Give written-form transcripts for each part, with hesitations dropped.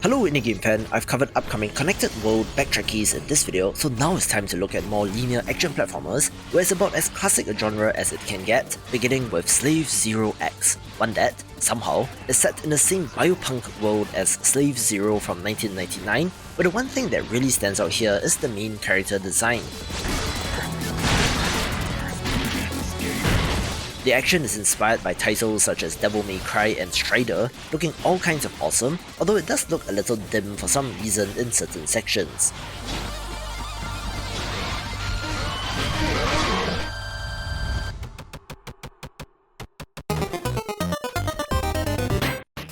Hello indie game fan, I've covered upcoming connected world backtrackies in this video, so now it's time to look at more linear action platformers, where it's about as classic a genre as it can get, beginning with Slave Zero X, one that, somehow, is set in the same biopunk world as Slave Zero from 1999, but the one thing that really stands out here is the main character design. The action is inspired by titles such as Devil May Cry and Strider, looking all kinds of awesome, although it does look a little dim for some reason in certain sections.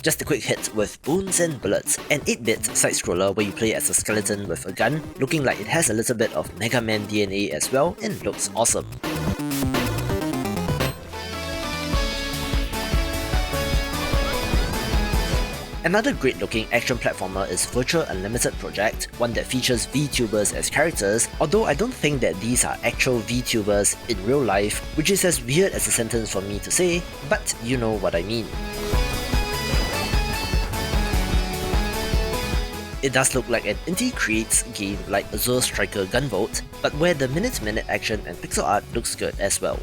Just a quick hit with Bones and Bullets, an 8-bit side-scroller where you play as a skeleton with a gun, looking like it has a little bit of Mega Man DNA as well and looks awesome. Another great looking action platformer is Virtua Unlimited Project, one that features VTubers as characters, although I don't think that these are actual VTubers in real life, which is as weird as a sentence for me to say, but you know what I mean. It does look like an indie creates game like Azure Striker Gunvolt, but where the minute-to-minute action and pixel art looks good as well.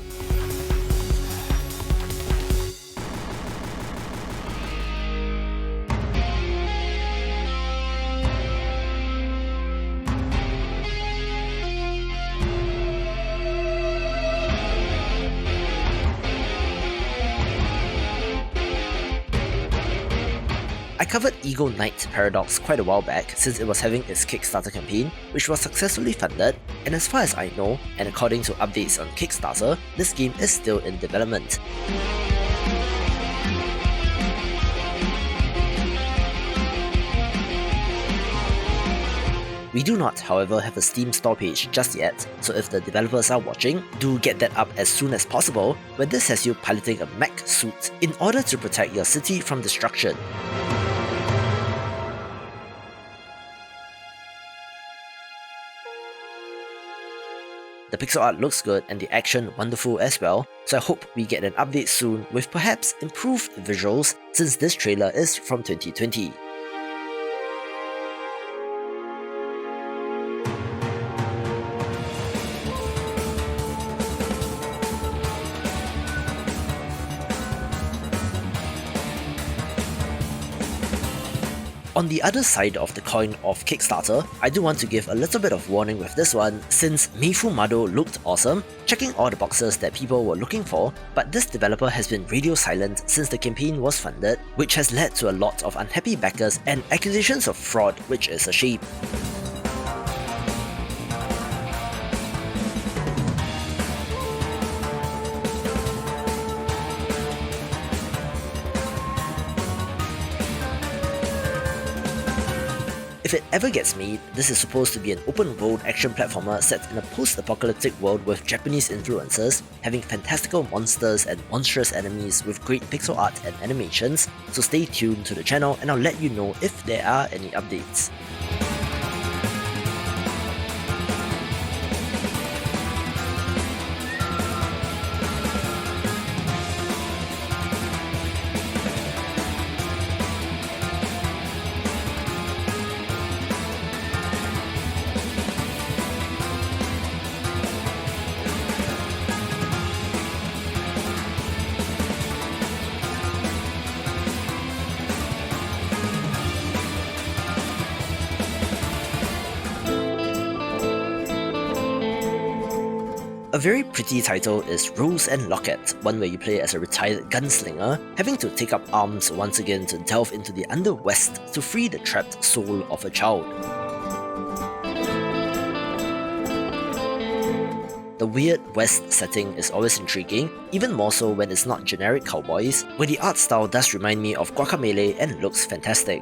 I covered Eagle Knight Paradox quite a while back since it was having its Kickstarter campaign, which was successfully funded, and as far as I know, and according to updates on Kickstarter, this game is still in development. We do not, however, have a Steam store page just yet, so if the developers are watching, do get that up as soon as possible, where this has you piloting a mech suit in order to protect your city from destruction. The pixel art looks good and the action wonderful as well, so I hope we get an update soon with perhaps improved visuals since this trailer is from 2020. On the other side of the coin of Kickstarter, I do want to give a little bit of warning with this one, since Meifumado looked awesome, checking all the boxes that people were looking for, but this developer has been radio silent since the campaign was funded, which has led to a lot of unhappy backers and accusations of fraud, which is a shame. If it ever gets made, this is supposed to be an open-world action platformer set in a post-apocalyptic world with Japanese influences, having fantastical monsters and monstrous enemies with great pixel art and animations, so stay tuned to the channel and I'll let you know if there are any updates. A very pretty title is Rose and Locket, one where you play as a retired gunslinger, having to take up arms once again to delve into the Underwest to free the trapped soul of a child. The weird West setting is always intriguing, even more so when it's not generic cowboys, where the art style does remind me of Guacamelee and looks fantastic.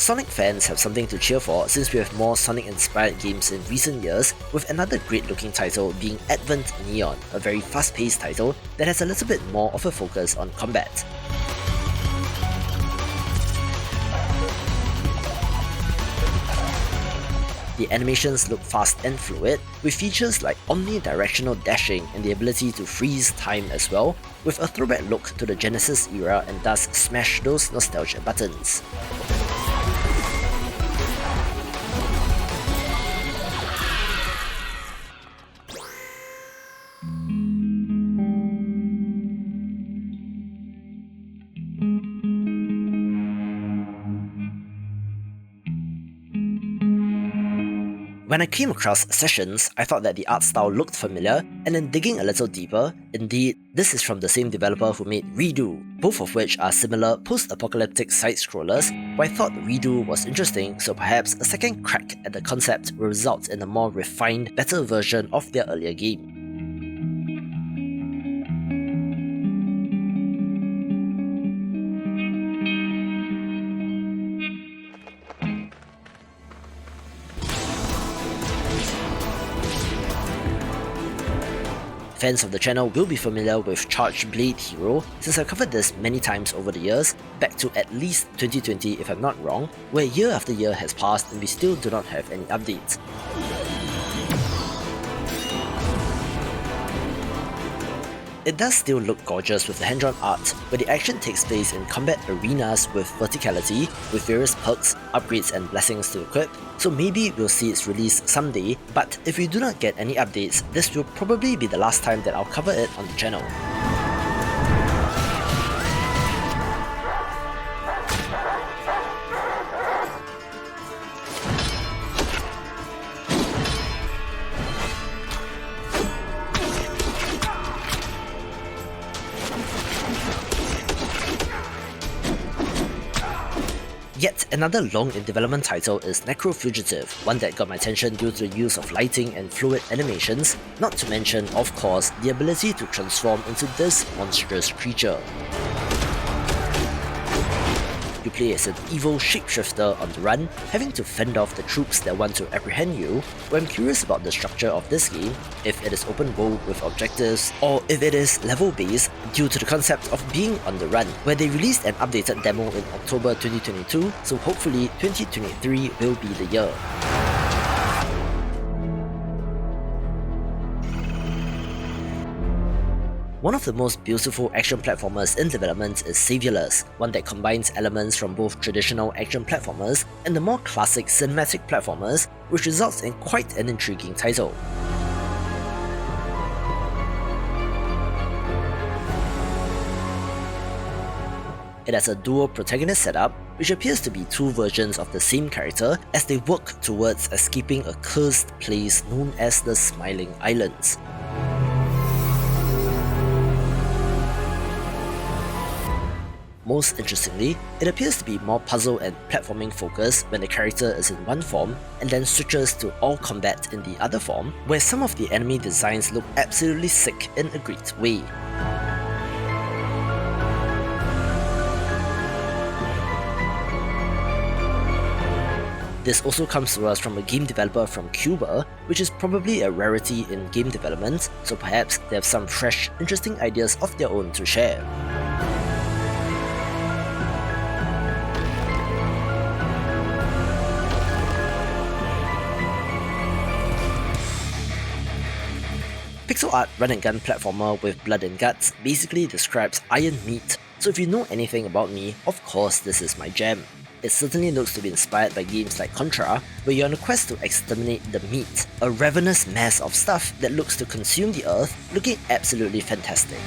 Sonic fans have something to cheer for since we have more Sonic-inspired games in recent years, with another great-looking title being Advent Neon, a very fast-paced title that has a little bit more of a focus on combat. The animations look fast and fluid, with features like omnidirectional dashing and the ability to freeze time as well, with a throwback look to the Genesis era and thus smash those nostalgia buttons. When I came across Sessions, I thought that the art style looked familiar, and then digging a little deeper, indeed, this is from the same developer who made Redo, both of which are similar post-apocalyptic side-scrollers, but I thought Redo was interesting, so perhaps a second crack at the concept will result in a more refined, better version of their earlier game. Fans of the channel will be familiar with Charged Blade Hero, since I've covered this many times over the years, back to at least 2020 if I'm not wrong, where year after year has passed and we still do not have any updates. It does still look gorgeous with the hand-drawn art, where the action takes place in combat arenas with verticality, with various perks, upgrades and blessings to equip, so maybe we'll see its release someday, but if we do not get any updates, this will probably be the last time that I'll cover it on the channel. Yet another long-in-development title is Necrofugitive, one that got my attention due to the use of lighting and fluid animations, not to mention, of course, the ability to transform into this monstrous creature. You play as an evil shapeshifter on the run, having to fend off the troops that want to apprehend you, but I'm curious about the structure of this game, if it is open world with objectives, or if it is level based due to the concept of being on the run, where they released an updated demo in October 2022, so hopefully 2023 will be the year. One of the most beautiful action platformers in development is Saviorless, one that combines elements from both traditional action platformers and the more classic cinematic platformers, which results in quite an intriguing title. It has a dual protagonist setup, which appears to be two versions of the same character as they work towards escaping a cursed place known as the Smiling Islands. Most interestingly, it appears to be more puzzle and platforming focused when the character is in one form and then switches to all combat in the other form, where some of the enemy designs look absolutely sick in a great way. This also comes to us from a game developer from Cuba, which is probably a rarity in game development, so perhaps they have some fresh, interesting ideas of their own to share. Pixel art run-and-gun platformer with blood and guts basically describes iron meat, so if you know anything about me, of course this is my jam. It certainly looks to be inspired by games like Contra, where you're on a quest to exterminate the meat, a ravenous mass of stuff that looks to consume the earth, looking absolutely fantastic.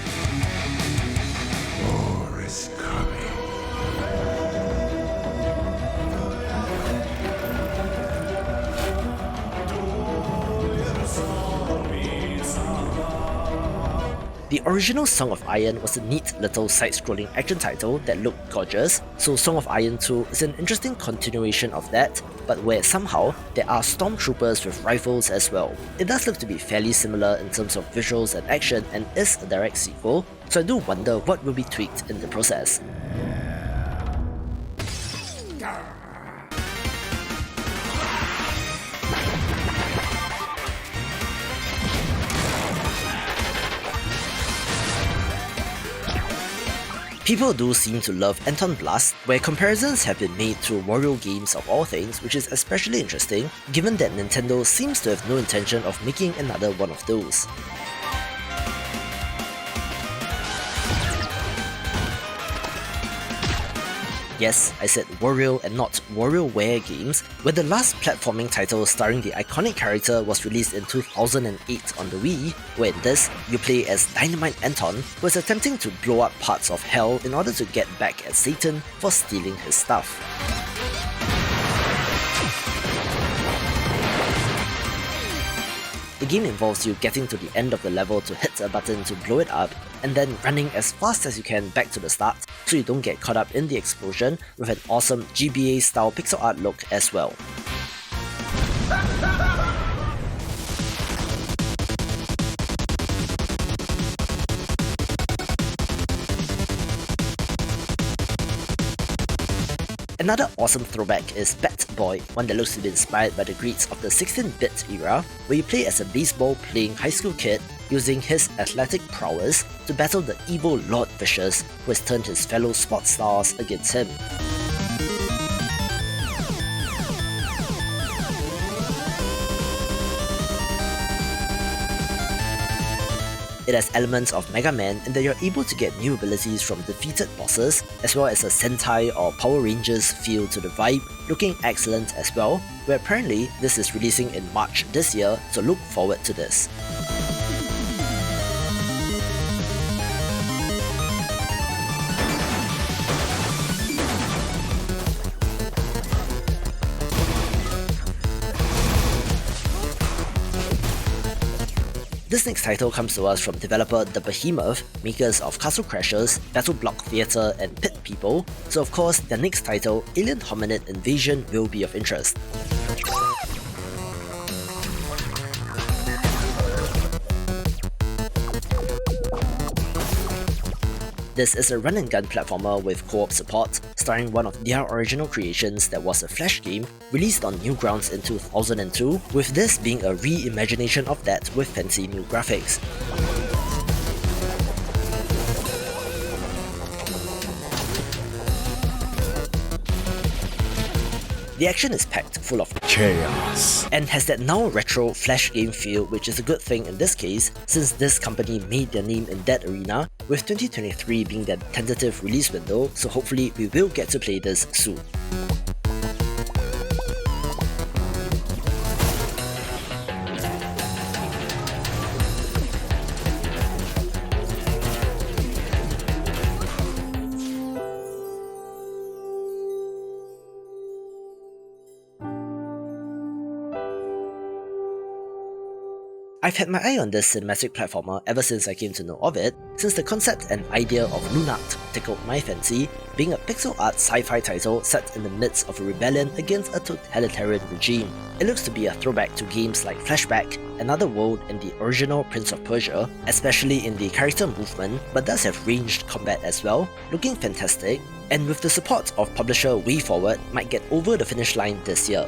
War is coming. The original Song of Iron was a neat little side-scrolling action title that looked gorgeous, so Song of Iron 2 is an interesting continuation of that, but where somehow there are stormtroopers with rifles as well. It does look to be fairly similar in terms of visuals and action and is a direct sequel, so I do wonder what will be tweaked in the process. People do seem to love ANTONBLAST, where comparisons have been made to Wario games of all things, which is especially interesting given that Nintendo seems to have no intention of making another one of those. Yes, I said Wario and not WarioWare games, where the last platforming title starring the iconic character was released in 2008 on the Wii, where in this, you play as Dynamite Anton, who is attempting to blow up parts of hell in order to get back at Satan for stealing his stuff. The game involves you getting to the end of the level to hit a button to blow it up, and then running as fast as you can back to the start so you don't get caught up in the explosion, with an awesome GBA style pixel art look as well. Another awesome throwback is Bat Boy, one that looks to be inspired by the greats of the 16-bit era, where you play as a baseball-playing high school kid using his athletic prowess to battle the evil Lord Vicious, who has turned his fellow sports stars against him. It has elements of Mega Man in that you're able to get new abilities from defeated bosses, as well as a Sentai or Power Rangers feel to the vibe, looking excellent as well, where apparently this is releasing in March this year, so look forward to this. This next title comes to us from developer The Behemoth, makers of Castle Crashers, Battle Block Theatre and Pit People, so of course their next title, Alien Hominid Invasion, will be of interest. This is a run-and-gun platformer with co-op support, starring one of their original creations that was a Flash game, released on Newgrounds in 2002, with this being a reimagination of that with fancy new graphics. The action is packed full of chaos and has that now retro Flash game feel, which is a good thing in this case since this company made their name in that arena, with 2023 being their tentative release window, so hopefully we will get to play this soon. I've had my eye on this cinematic platformer ever since I came to know of it, since the concept and idea of Lunat tickled my fancy, being a pixel art sci-fi title set in the midst of a rebellion against a totalitarian regime. It looks to be a throwback to games like Flashback, Another World and the original Prince of Persia, especially in the character movement, but does have ranged combat as well, looking fantastic, and with the support of publisher WayForward, might get over the finish line this year.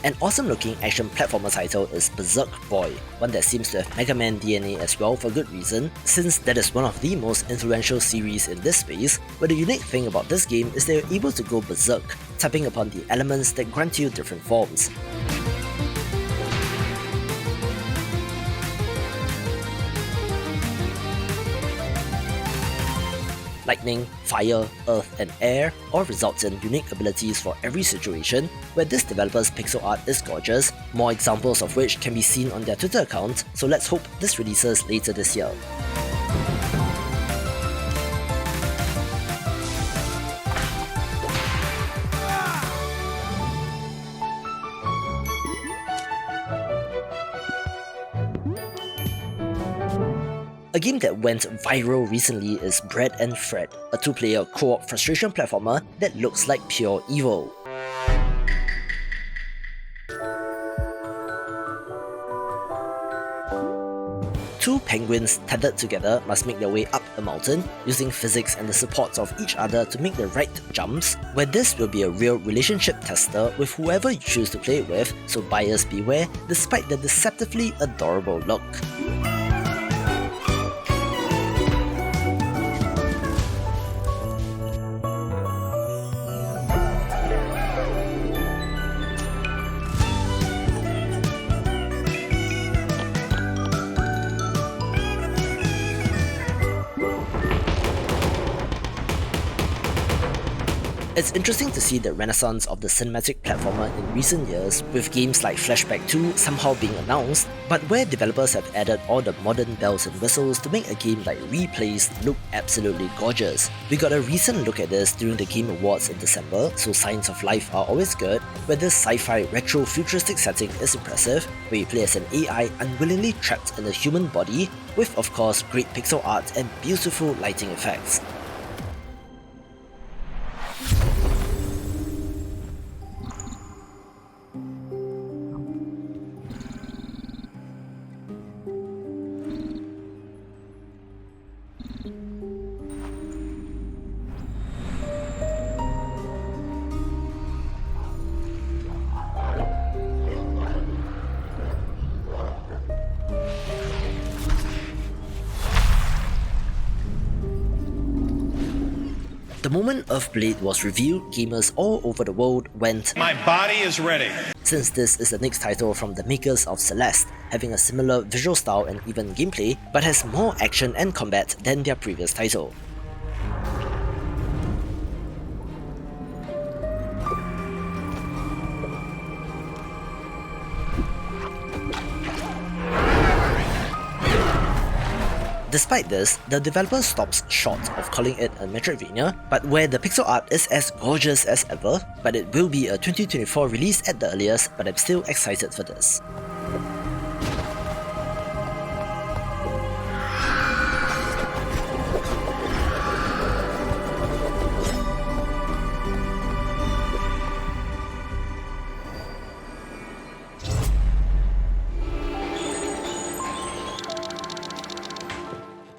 An awesome-looking action platformer title is Berserk Boy, one that seems to have Mega Man DNA as well for good reason, since that is one of the most influential series in this space, but the unique thing about this game is that you're able to go berserk, tapping upon the elements that grant you different forms. Lightning, fire, earth and air all results in unique abilities for every situation, where this developer's pixel art is gorgeous, more examples of which can be seen on their Twitter account, so let's hope this releases later this year. A game that went viral recently is Bread and Fred, a two-player co-op frustration platformer that looks like pure evil. two penguins tethered together must make their way up a mountain, using physics and the supports of each other to make the right jumps, where this will be a real relationship tester with whoever you choose to play with, so buyers beware, despite the deceptively adorable look. It's interesting to see the renaissance of the cinematic platformer in recent years, with games like Flashback 2 somehow being announced, but where developers have added all the modern bells and whistles to make a game like Replaced look absolutely gorgeous. We got a recent look at this during the Game Awards in December, so signs of life are always good, where this sci-fi retro futuristic setting is impressive, where you play as an AI unwillingly trapped in a human body, with of course great pixel art and beautiful lighting effects. The moment Earthblade was revealed, gamers all over the world went, "My body is ready," since this is the next title from the makers of Celeste, having a similar visual style and even gameplay, but has more action and combat than their previous title. Despite this, the developer stops short of calling it a Metroidvania, but where the pixel art is as gorgeous as ever, but it will be a 2024 release at the earliest, but I'm still excited for this.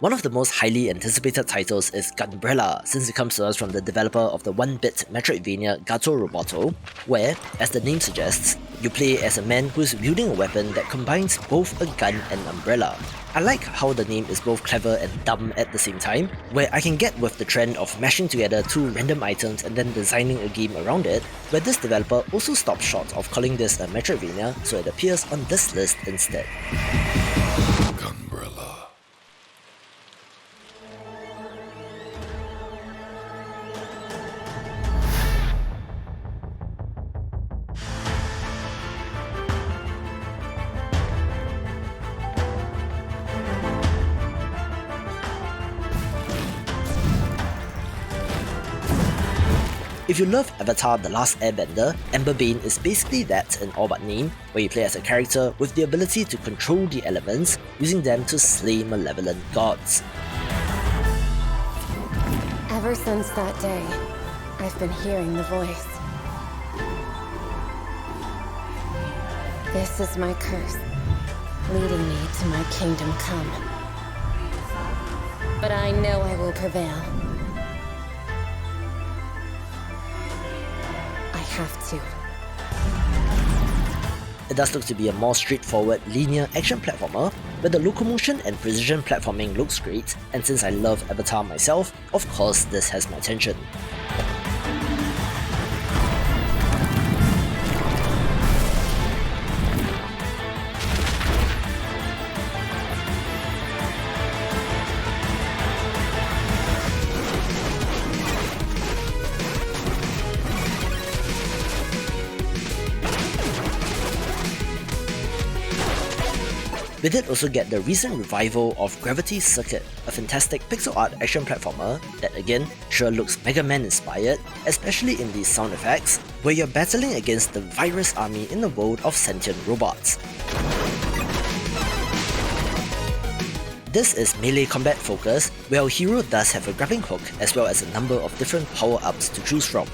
One of the most highly anticipated titles is Gunbrella, since it comes to us from the developer of the 1-bit Metroidvania Gato Roboto, where, as the name suggests, you play as a man who is wielding a weapon that combines both a gun and umbrella. I like how the name is both clever and dumb at the same time, where I can get with the trend of mashing together two random items and then designing a game around it, where this developer also stopped short of calling this a Metroidvania, so it appears on this list instead. If you love Avatar: The Last Airbender, Emberbane is basically that in all but name, where you play as a character with the ability to control the elements, using them to slay malevolent gods. Ever since that day, I've been hearing the voice. This is my curse, leading me to my kingdom come. But I know I will prevail. Have to. It does look to be a more straightforward, linear action platformer, where the locomotion and precision platforming looks great, and since I love Avatar myself, of course this has my attention. We did also get the recent revival of Gravity Circuit, a fantastic pixel art action platformer that again sure looks Mega Man inspired, especially in these sound effects, where you're battling against the virus army in the world of sentient robots. This is melee combat focused, where our hero does have a grappling hook as well as a number of different power-ups to choose from.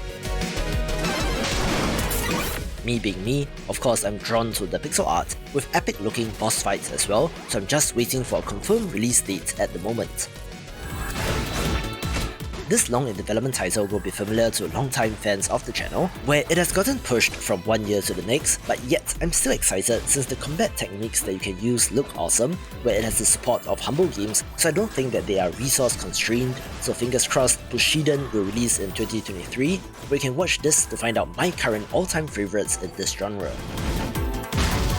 me being me, of course I'm drawn to the pixel art, with epic looking boss fights as well, so I'm just waiting for a confirmed release date at the moment. This long in development title will be familiar to long-time fans of the channel, where it has gotten pushed from one year to the next, but yet I'm still excited since the combat techniques that you can use look awesome, where it has the support of humble games, so I don't think that they are resource constrained, so fingers crossed Bushiden will release in 2023, where you can watch this to find out my current all-time favourites in this genre.